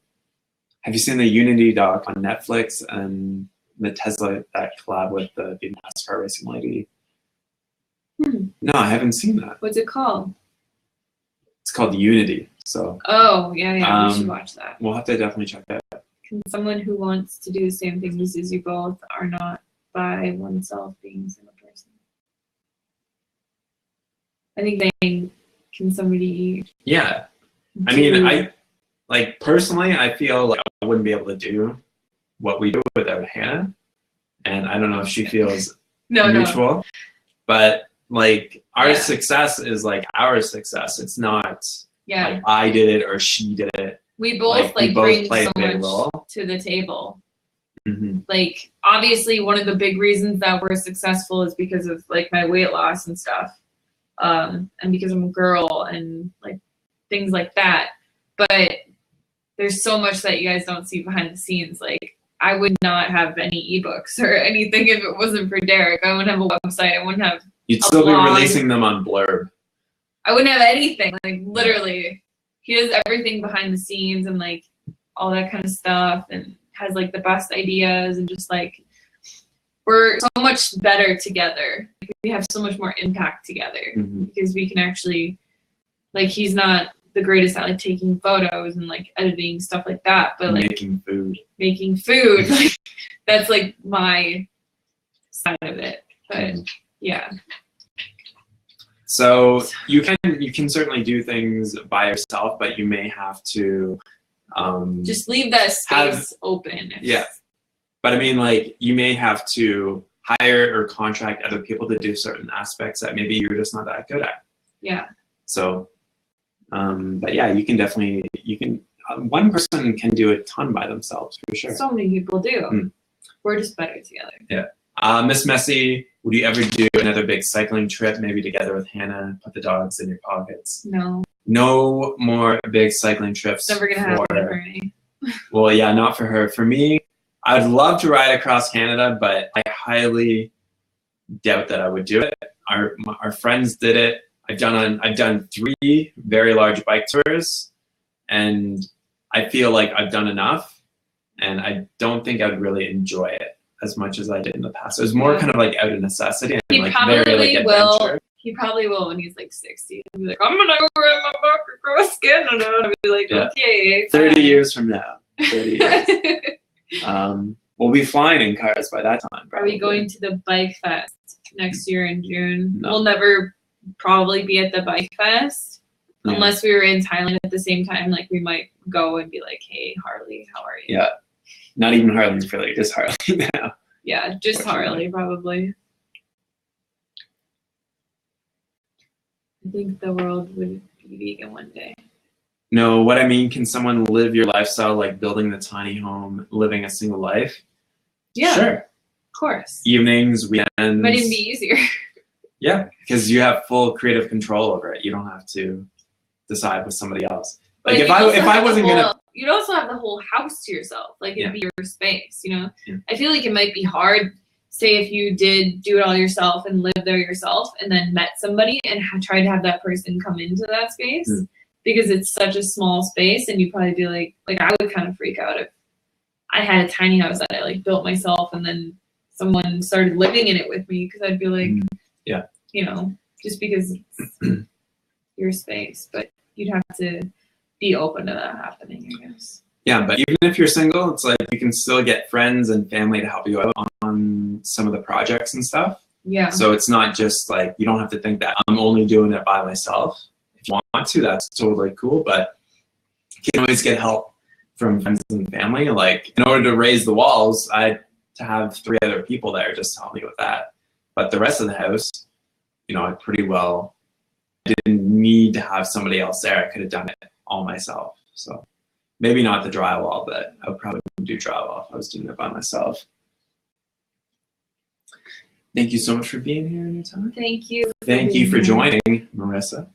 Have you seen the Unity doc on Netflix and the Tesla that collab with the NASCAR racing lady? No, I haven't seen that. What's it called? It's called Unity. So. Oh yeah, we should watch that. We'll have to definitely check that out. Can someone who wants to do the same things as you both are not by oneself being a single person? I think can somebody? Yeah, I mean, personally, I feel like I wouldn't be able to do what we do without Hannah, and I don't know if she feels mutual. No. But like our success is like our success. It's not like I did it or she did it. We both bring so much to the table. Mm-hmm. Like obviously, one of the big reasons that we're successful is because of like my weight loss and stuff. And because I'm a girl and like things like that. But there's so much that you guys don't see behind the scenes. Like I would not have any ebooks or anything if it wasn't for Derek. I wouldn't have a website. I wouldn't have. You'd still be releasing them on Blurb. I wouldn't have anything. Like literally, he does everything behind the scenes and like all that kind of stuff, and has like the best ideas and just like. We're so much better together. We have so much more impact together because we can actually, like, he's not the greatest at like taking photos and like editing stuff like that, but like making food, like that's like my side of it. But yeah. So you can certainly do things by yourself, but you may have to just leave that space open. Yeah. But I mean, like, you may have to hire or contract other people to do certain aspects that maybe you're just not that good at. Yeah. So, but yeah, one person can do a ton by themselves for sure. So many people do. We're just better together. Yeah. Miss Messy, would you ever do another big cycling trip, maybe together with Hannah, put the dogs in your pockets? No. No more big cycling trips. It's never going to happen for me. Well, yeah, not for her. For me, I'd love to ride across Canada, but I highly doubt that I would do it. Our friends did it. I've done 3 very large bike tours, and I feel like I've done enough, and I don't think I would really enjoy it as much as I did in the past. It was more kind of like out of necessity and like very like adventure. He probably will when he's like 60. He'll be like, I'm gonna go ride my bike across Canada. And I'll be like, okay. 30 years from now. 30 years. We'll be flying in cars by that time. Probably. Are we going to the Bike Fest next year in June? No. We'll never probably be at the Bike Fest unless we were in Thailand at the same time. Like we might go and be like, hey, Harley, how are you? Yeah. Not even Harley, really, just Harley now. Yeah, just Harley probably. I think the world would be vegan one day. No, what I mean, can someone live your lifestyle like building the tiny home, living a single life? Yeah. Sure. course. evenings, weekends. But it'd be easier. Yeah, because you have full creative control over it. You don't have to decide with somebody else. Like if I wasn't gonna, you'd also have the whole house to yourself. Like it'd be your space, you know. Yeah. I feel like it might be hard. Say if you did do it all yourself and live there yourself, and then met somebody and tried to have that person come into that space, because it's such a small space, and you'd probably be like I would kind of freak out if I had a tiny house that I like built myself, and then someone started living in it with me, because I'd be like, yeah, you know, just because it's your space, but you'd have to be open to that happening, I guess. Yeah, but even if you're single, it's like you can still get friends and family to help you out on some of the projects and stuff. Yeah. So it's not just like, you don't have to think that I'm only doing it by myself. If you want to, that's totally cool, but you can always get help from friends and family. Like in order to raise the walls, I had to have 3 other people there just to help me with that. But the rest of the house, you know, I didn't need to have somebody else there. I could have done it all myself. So maybe not the drywall, but I would probably do drywall if I was doing it by myself. Thank you so much for being here anytime. Thank you. Thank you for joining, Marissa,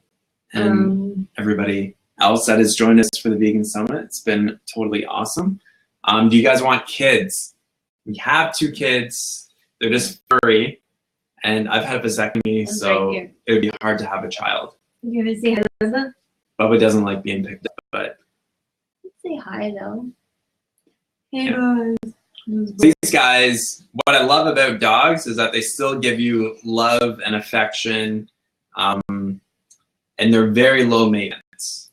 and everybody else that has joined us for the Vegan Summit. It's been totally awesome. Do you guys want kids? We have 2 kids. They're just furry, and I've had a vasectomy, so it would be hard to have a child. You want to say hello? Bubba doesn't like being picked up, but Say hi though. Hey guys. these guys, what I love about dogs is that they still give you love and affection, and they're very low maintenance.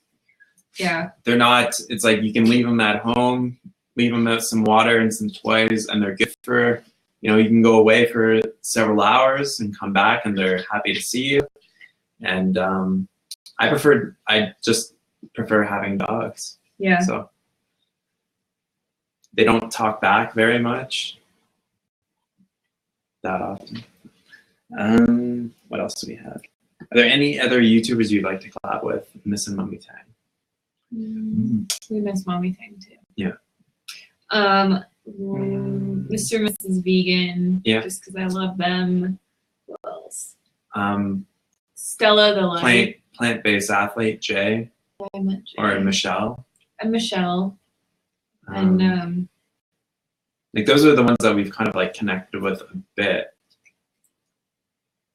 Yeah. They're not, it's like you can leave them at home, leave them out some water and some toys, and they're good for, you know, you can go away for several hours and come back and they're happy to see you. And I just prefer having dogs. Yeah. So they don't talk back very much that often. What else do we have? Are there any other YouTubers you'd like to collab with? Missing Mummy Tang. We miss Mommy Tang too. Yeah. Mr. and Mrs. Vegan. Yeah. Just because I love them. What else? Stella the Light. Plant-based athlete, Jay. I met Jay. Or Michelle. And Michelle. And like those are the ones that we've kind of like connected with a bit.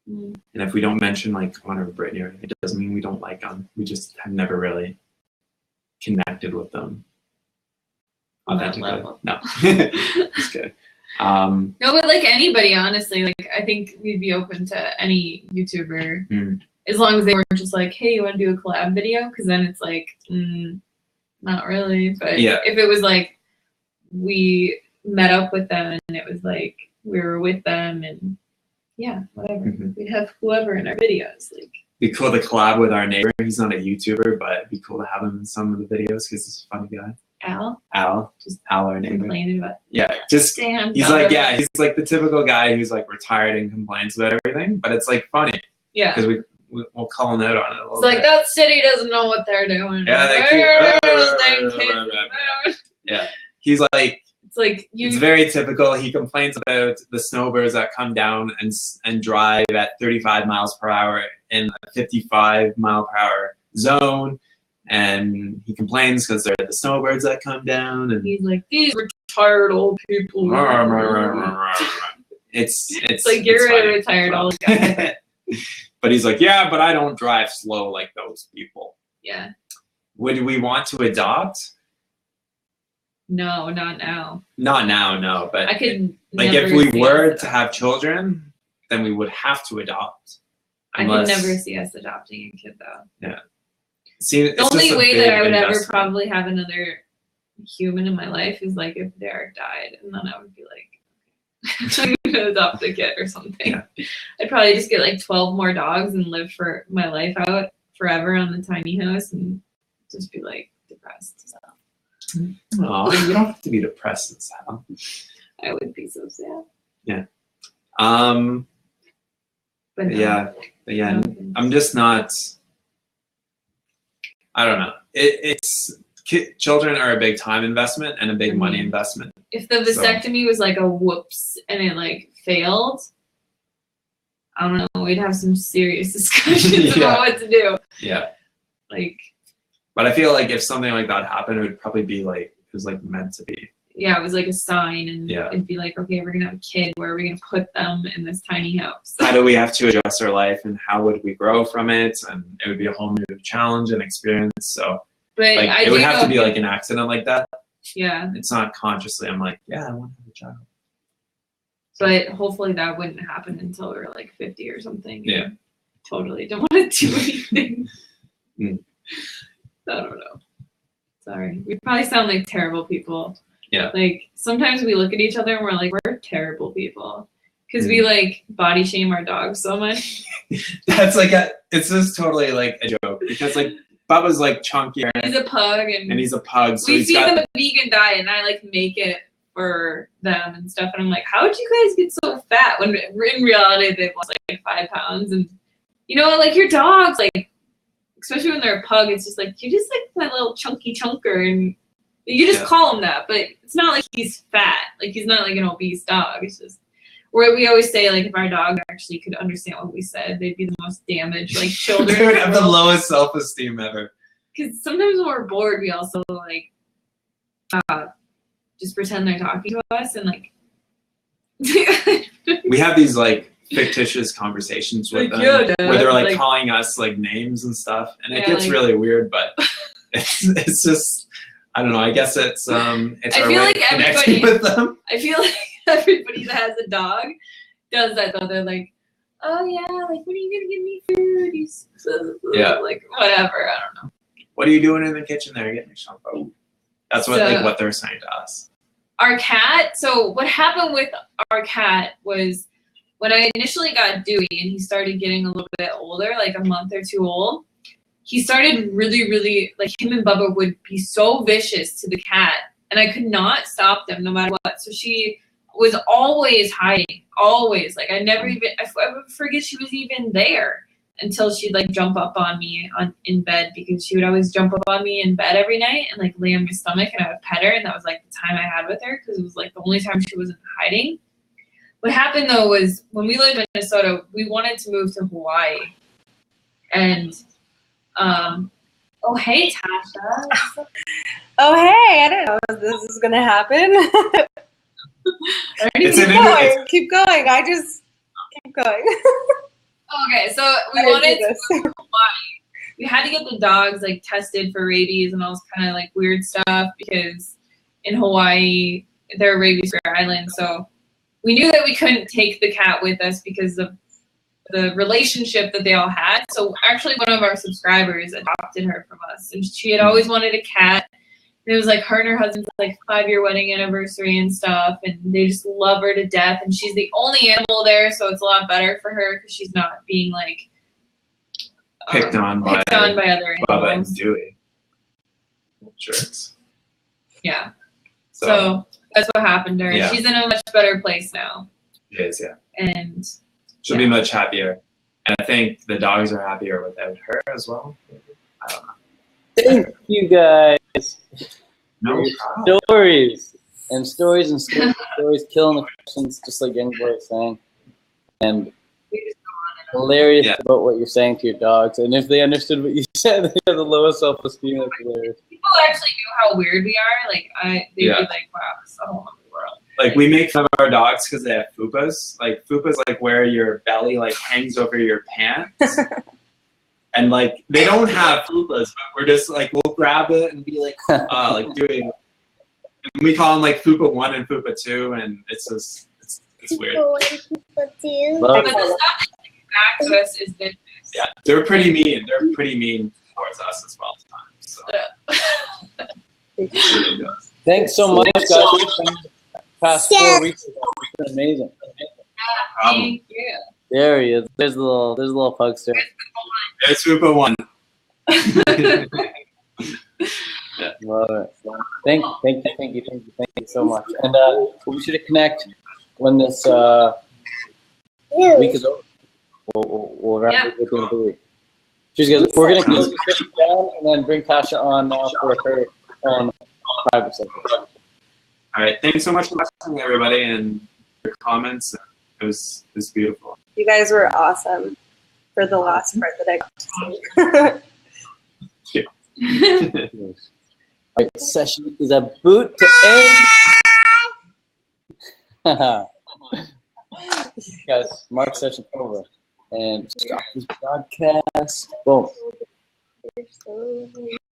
And if we don't mention like Connor or Brittany, it doesn't mean we don't like them. We just have never really connected with them authentically. No, just kidding. No, but like anybody, honestly, like I think we'd be open to any YouTuber as long as they weren't just like, hey, you want to do a collab video? Because then it's like, not really. But yeah, if it was like we met up with them and it was like we were with them and yeah, whatever. We'd have whoever in our videos. Like, be cool to collab with our neighbor. He's not a YouTuber, but it'd be cool to have him in some of the videos because he's a funny guy. Al, just Al, our neighbor. Complaining about. Yeah, just he's like the typical guy who's like retired and complains about everything, but it's like funny. Yeah, because we'll call him out on it a little bit. It's like bit. that city doesn't know what they're doing. Yeah, yeah. He's like. It's like it's very typical. He complains about the snowbirds that come down and drive at 35 miles per hour in a 55 mile per hour zone, and he complains because they're the snowbirds that come down. And he's like, these retired old people. It's like you're a retired old guy. But he's like, yeah, but I don't drive slow like those people. Yeah. Would we want to adopt? No, not now. Not now, no. But I could like if we were to have children, then we would have to adopt. Unless... I could never see us adopting a kid though. Yeah. See, the only way that I would ever probably have another human in my life is like if Derek died, and then I would be like, I'm gonna adopt a kid or something. Yeah. I'd probably just get like 12 more dogs and live for my life out forever on the tiny house and just be like depressed. So. Oh, you don't have to be depressed and sad. I would be so sad. Yeah. But no. Yeah. I'm just not. I don't know. It's children are a big time investment and a big money investment. If the vasectomy was like a whoops and it like failed, I don't know, we'd have some serious discussions about what to do. Yeah. Like, but I feel like if something like that happened, it would probably be like, it was like meant to be. yeah, it was like a sign, and Yeah. it'd be like, okay, we're gonna have a kid. Where are we gonna put them in this tiny house? How do we have to adjust our life, and how would we grow from it? And it would be a whole new challenge and experience. So But like, I it would do have know to be like an accident like that. yeah, It's not consciously. I'm like, yeah, I want to have a child. but hopefully that wouldn't happen until we were like 50 or something. Yeah. Totally don't want to do anything. Mm. I don't know. Sorry. We probably sound like terrible people. Yeah. Like sometimes we look at each other and we're like, we're terrible people. Because we like body shame our dogs so much. That's like it's just totally like a joke because like Bubba's like chunkier He's a pug and he's a pug, so we he's feed got them a vegan diet and I like make it for them and stuff. And I'm like, how did you guys get so fat? When in reality they've lost like 5 pounds. And you know, like your dogs, like especially when they're a pug, it's just like you're just like my little chunky chunker, and you just call him that, but it's not like he's fat. Like he's not like an obese dog. It's just where we always say like if our dog actually could understand what we said, they'd be the most damaged like children. They would have the lowest self-esteem ever. Because sometimes when we're bored, we also like just pretend they're talking to us and like We have these like fictitious conversations with them where they're like calling us like names and stuff, and it gets like, really weird, but it's just I don't know. I guess it's I our feel way like of connecting with them. I feel like everybody that has a dog does that though. They're like, oh yeah, like when are you gonna give me food? He's like whatever. I don't know. What are you doing in the kitchen there? Getting some food. That's what like what they're saying to us. Our cat. So what happened with our cat was when I initially got Dewey and he started getting a little bit older, like a month or 2 old, he started really, like him and Bubba would be so vicious to the cat and I could not stop them no matter what. So she was always hiding, always. Like I would forget she was even there until she'd like jump up on me in bed, because she would always jump up on me in bed every night and like lay on my stomach and I would pet her, and that was like the time I had with her because it was like the only time she wasn't hiding. What happened though was when we lived in Minnesota, we wanted to move to Hawaii. And oh hey Tasha. Oh hey, I didn't know this was gonna happen. Keep going. I just keep going. Okay, so we wanted to move to Hawaii. We had to get the dogs like tested for rabies and all this kind of like weird stuff because in Hawaii they're a rabies-free island. So we knew that we couldn't take the cat with us because of the relationship that they all had. So actually one of our subscribers adopted her from us, and she had always wanted a cat. And it was like her and her husband's like 5-year wedding anniversary and stuff, and they just love her to death. And she's the only animal there, so it's a lot better for her because she's not being like picked on by other Bubba animals. and Dewey. Sure. Yeah. So that's what happened to her. Yeah. She's in a much better place now. She is, yeah. And She'll be much happier. And I think the dogs are happier without her as well. I don't know. Thank you guys. No Stories and stories and stories, stories killing the questions, just like anybody was saying. And hilarious about what you're saying to your dogs. And if they understood what you said, they have the lowest self-esteem. That's hilarious. People actually knew how weird we are. Like they'd be like, "Wow, this is a whole other world." Like we make fun of our dogs because they have fupas. Like fupas, like where your belly like hangs over your pants, and like they don't have fupas, but we're just like we'll grab it and be like doing. And we call them like fupa 1 and fupa 2, and it's just it's weird. But the stuff that's back to us is vicious. Yeah, they're pretty mean. They're pretty mean towards us as well at times. So. Thanks so much, guys. Past 4 weeks ago, it's been amazing. Thank you. There he is. There's a little pugster. There's fupa 1. Love it. Thank you so much. And we should connect when this week is over. We'll wrap it with the week. We're gonna close the session down and then bring Tasha on now for her own private sector. All right. Thanks so much for listening, everybody, and your comments. It was beautiful. You guys were awesome for the last part that I got to see. Yes. All right, session is about to end. Guys, mark session over and stop this broadcast. Boom.